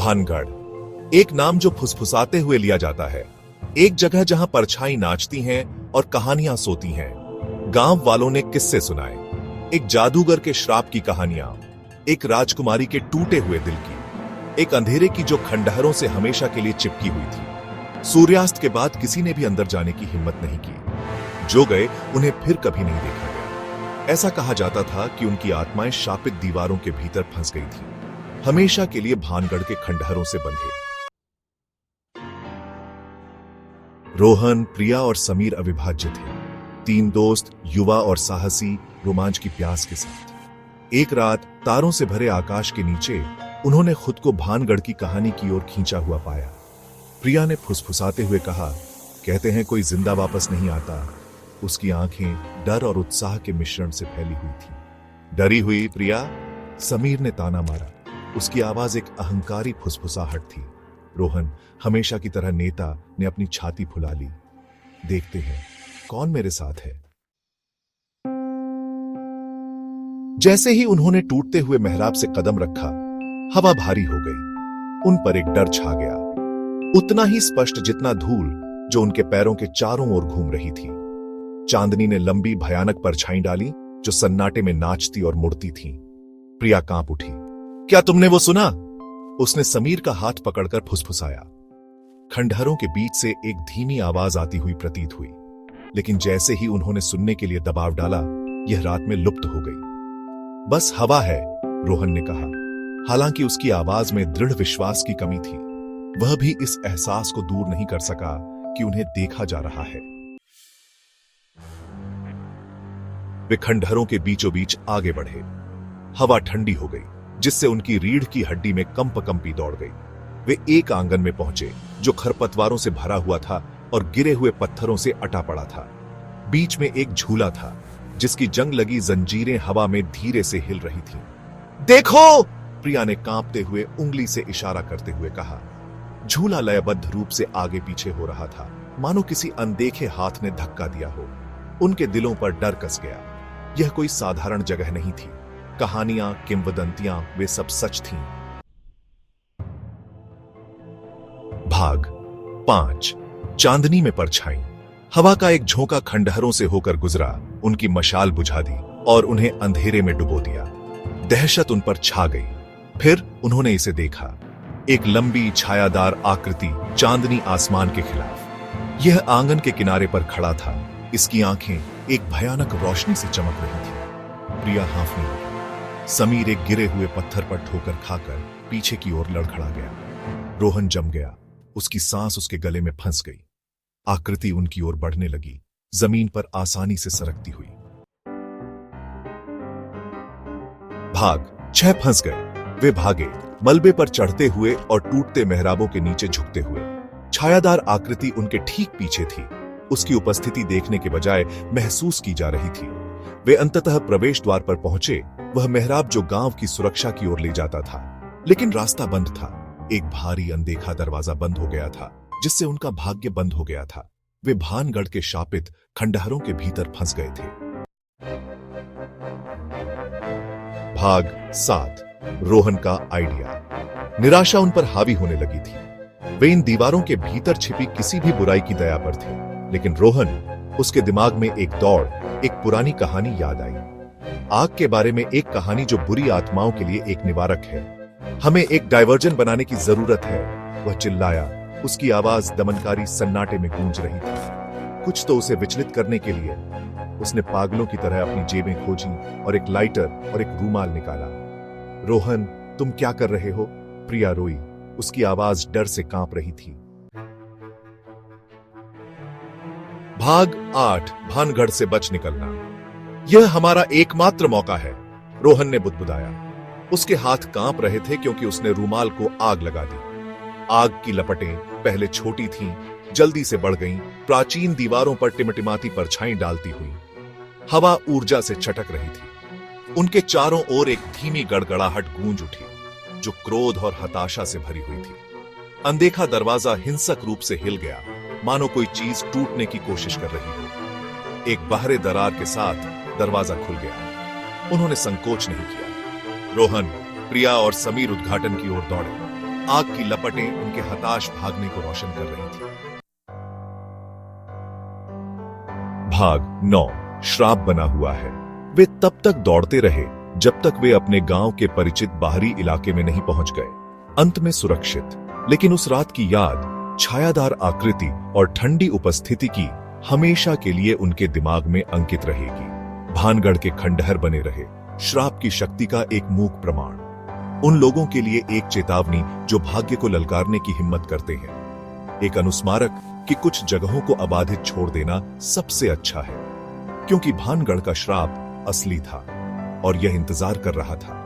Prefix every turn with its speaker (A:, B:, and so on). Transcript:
A: भानगढ़, एक नाम जो फुसफुसाते हुए लिया जाता है। एक जगह जहां परछाई नाचती हैं और कहानियां सोती हैं। गांव वालों ने किस्से सुनाए, एक जादूगर के श्राप की कहानियां, एक राजकुमारी के टूटे हुए दिल की, एक अंधेरे की जो खंडहरों से हमेशा के लिए चिपकी हुई थी। सूर्यास्त के बाद किसी ने भी अंदर जाने की हिम्मत नहीं की। जो गए उन्हें फिर कभी नहीं देखा गया। ऐसा कहा जाता था कि उनकी आत्माएं शापित दीवारों के भीतर फंस गई थी, हमेशा के लिए भानगढ़ के खंडहरों से बंधे। रोहन, प्रिया और समीर अविभाज्य थे। 3 दोस्त, युवा और साहसी, रोमांच की प्यास के साथ। एक रात तारों से भरे आकाश के नीचे उन्होंने खुद को भानगढ़ की कहानी की ओर खींचा हुआ पाया। प्रिया ने फुसफुसाते हुए कहा, कहते हैं कोई जिंदा वापस नहीं आता। उसकी आंखें डर और उत्साह के मिश्रण से फैली हुई थी। डरी हुई प्रिया? समीर ने ताना मारा। उसकी आवाज एक अहंकारी फुसफुसाहट थी। रोहन, हमेशा की तरह नेता, ने अपनी छाती फुला ली। देखते हैं कौन मेरे साथ है। जैसे ही उन्होंने टूटते हुए मेहराब से कदम रखा, हवा भारी हो गई। उन पर एक डर छा गया, उतना ही स्पष्ट जितना धूल जो उनके पैरों के चारों ओर घूम रही थी। चांदनी ने लंबी भयानक परछाई डाली जो सन्नाटे में नाचती और मुड़ती थी। प्रिया कांप उठी। क्या तुमने वो सुना? उसने समीर का हाथ पकड़कर फुसफुसाया। खंडहरों के बीच से एक धीमी आवाज आती हुई प्रतीत हुई, लेकिन जैसे ही उन्होंने सुनने के लिए दबाव डाला, यह रात में लुप्त हो गई। बस हवा है, रोहन ने कहा। हालांकि उसकी आवाज में दृढ़ विश्वास की कमी थी। वह भी इस एहसास को दूर नहीं कर सका कि उन्हें देखा जा रहा है। वे खंडहरों के बीचों बीच आगे बढ़े। हवा ठंडी हो गई, जिससे उनकी रीढ़ की हड्डी में कंपी दौड़ गई। वे एक आंगन में पहुंचे जो खरपतवारों से भरा हुआ था और गिरे हुए पत्थरों से अटा पड़ा था। बीच में एक झूला था जिसकी जंग लगी जंजीरें हवा में धीरे से हिल रही थीं। देखो! प्रिया ने कांपते हुए उंगली से इशारा करते हुए कहा। झूला लयबद्ध रूप से आगे पीछे हो रहा था, मानो किसी अनदेखे हाथ ने धक्का दिया हो। उनके दिलों पर डर कस गया। यह कोई साधारण जगह नहीं थी। कहानियां, किंवदंतियां, वे सब सच थीं। भाग 5। चांदनी में परछाई। हवा का एक झोंका खंडहरों से होकर गुजरा, उनकी मशाल बुझा दी और उन्हें अंधेरे में डुबो दिया। दहशत उन पर छा गई। फिर उन्होंने इसे देखा, एक लंबी छायादार आकृति चांदनी आसमान के खिलाफ। यह आंगन के किनारे पर खड़ा था। इसकी आंखें एक भयानक रोशनी से चमक रही थी। प्रिया हांफने लगी। समीर एक गिरे हुए पत्थर पर ठोकर खाकर पीछे की ओर लड़खड़ा गया। रोहन जम गया। उसकी सांस उसके गले में फंस गई। आकृति उनकी ओर बढ़ने लगी, जमीन पर आसानी से सरकती हुई। भाग 6 फंस गए। वे भागे, मलबे पर चढ़ते हुए और टूटते मेहराबों के नीचे झुकते हुए। छायादार आकृति उनके ठीक पीछे थी। उसकी उपस्थिति देखने के बजाय महसूस की जा रही थी। वे अंततः प्रवेश द्वार पर पहुंचे, वह मेहराब जो गांव की सुरक्षा की ओर ले जाता था। लेकिन रास्ता बंद था। एक भारी अनदेखा दरवाजा बंद हो गया था, जिससे उनका भाग्य बंद हो गया था। वे भानगढ़ के शापित खंडहरों के भीतर फंस गए थे। भाग 7। रोहन का आइडिया। निराशा उन पर हावी होने लगी थी। वे इन दीवारों के भीतर छिपी किसी भी बुराई की दया पर थे। लेकिन रोहन, उसके दिमाग में एक दौड़, एक पुरानी कहानी याद आई। आग के बारे में एक कहानी जो बुरी आत्माओं के लिए एक निवारक है। हमें एक डायवर्जन बनाने की जरूरत है, वह चिल्लाया। उसकी आवाज दमनकारी सन्नाटे में गूंज रही थी। कुछ तो उसे विचलित करने के लिए। उसने पागलों की तरह अपनी जेबें खोजी और एक लाइटर और एक रूमाल निकाला। रोहन, तुम क्या कर रहे हो? प्रिया रोई। उसकी आवाज डर से कांप रही थी। भाग 8। भानगढ़ से बच निकलना। यह हमारा एकमात्र मौका है, रोहन ने बुदबुदाया। उसके हाथ कांप रहे थे क्योंकि उसने रूमाल को आग लगा दी। आग की लपटें पहले छोटी थीं, जल्दी से बढ़ गईं, प्राचीन दीवारों पर टिमटिमाती परछाई डालती हुई। हवा ऊर्जा से चटक रही थी। उनके चारों ओर एक धीमी गड़गड़ाहट गूंज उठी, जो क्रोध और हताशा से भरी हुई थी। अनदेखा दरवाजा हिंसक रूप से हिल गया, मानो कोई चीज टूटने की कोशिश कर रही हो। एक बाहरी दरार के साथ दरवाजा खुल गया। उन्होंने संकोच नहीं किया। रोहन, प्रिया और समीर उद्घाटन की ओर दौड़े। आग की लपटें उनके हताश भागने को रोशन कर रही थी। भाग 9 श्राप बना हुआ है। वे तब तक दौड़ते रहे जब तक वे अपने गांव के परिचित बाहरी इलाके में नहीं पहुंच गए, अंत में सुरक्षित। लेकिन उस रात की याद, छायादार आकृति और ठंडी उपस्थिति की हमेशा के लिए उनके दिमाग में अंकित रहेगी। भानगढ़ के खंडहर बने रहे श्राप की शक्ति का एक मूक प्रमाण, उन लोगों के लिए एक चेतावनी जो भाग्य को ललकारने की हिम्मत करते हैं, एक अनुस्मारक कि कुछ जगहों को अबाधित छोड़ देना सबसे अच्छा है, क्योंकि भानगढ़ का श्राप असली था और यह इंतजार कर रहा था